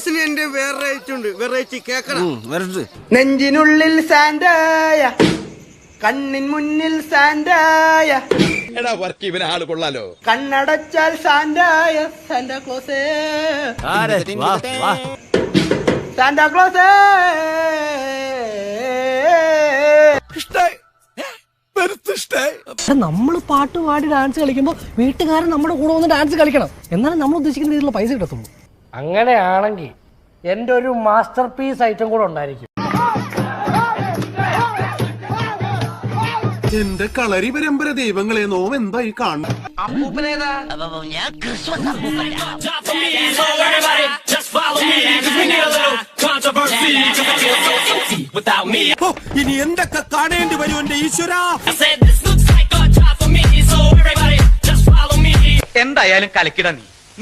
ക്രിസ്മസിന് എന്റെ വെറൈറ്റി കേക്കണം. നെഞ്ചിനുള്ളിൽ സാന്റായ, കണ്ണിൻ മുന്നിൽ സാന്റായ, എടാ വർക്ക് ഇവന് ആള് കൊള്ളാലോ. കണ്ണടച്ചാൽ സാന്റായ, സാന്റാക്ലോസേ സാന്റാക്ലോസേ. നമ്മള് പാട്ട് പാടി ഡാൻസ് കളിക്കുമ്പോ വീട്ടുകാരൻ നമ്മുടെ കൂടെ വന്ന് ഡാൻസ് കളിക്കണം, എന്നാലും നമ്മൾ ഉദ്ദേശിക്കുന്ന രീതിയിലുള്ള പൈസ കിട്ടത്തുള്ളൂ. അങ്ങനെയാണെങ്കിൽ എന്റെ ഒരു മാസ്റ്റർ പീസ് ഐറ്റം കൂടെ ഉണ്ടായിരിക്കും. എന്റെ കളരി പരമ്പര ദൈവങ്ങളെ നോം എന്തായി കാണും. ഇനി എന്തൊക്കെ കാണേണ്ടി വരും എന്റെ ഈശ്വര. എന്തായാലും കലക്കിട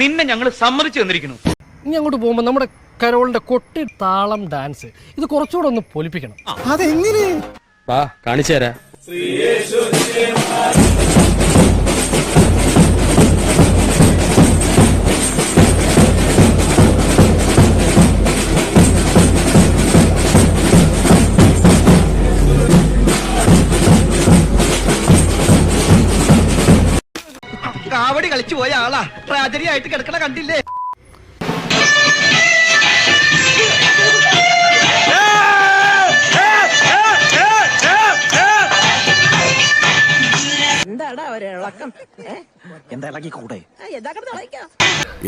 നിന്നെ ഞങ്ങൾ സമ്മതിച്ചു തന്നിരിക്കുന്നു. ഇനി അങ്ങോട്ട് പോകുമ്പോ നമ്മുടെ കരോളിന്റെ കൊട്ടി താളം ഡാൻസ് ഇത് കുറച്ചുകൂടെ ഒന്ന് പൊലിപ്പിക്കണം. അതെങ്ങനെ? വാ കാണിച്ചു തരാ. കാവടി കളിച്ചു പോയ ആളാ ട്രാജഡി ആയിട്ട് കിടക്കണ കണ്ടില്ലേ?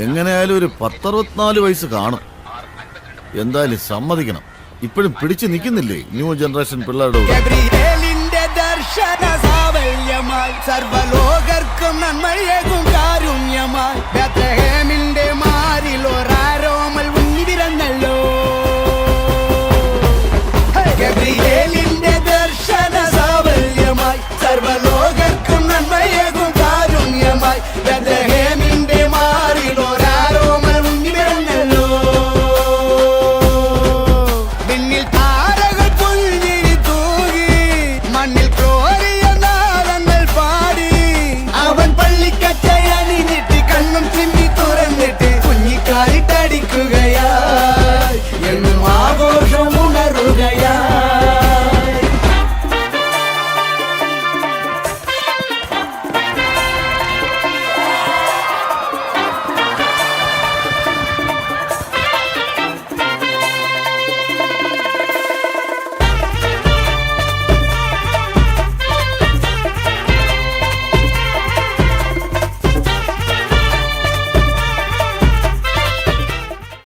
എങ്ങനെയായാലും ഒരു 10-64 വയസ്സ് കാണും. എന്തായാലും സമ്മതിക്കണം, ഇപ്പോഴും പിടിച്ചു നിൽക്കുന്നില്ലേ ന്യൂ ജനറേഷൻ പിള്ളേരുടെ ദർശന സാവല്യമായി സർവലോകർക്കും നന്മയേകും കാരുണ്യമായി ബേത്ലഹേമിന്റെ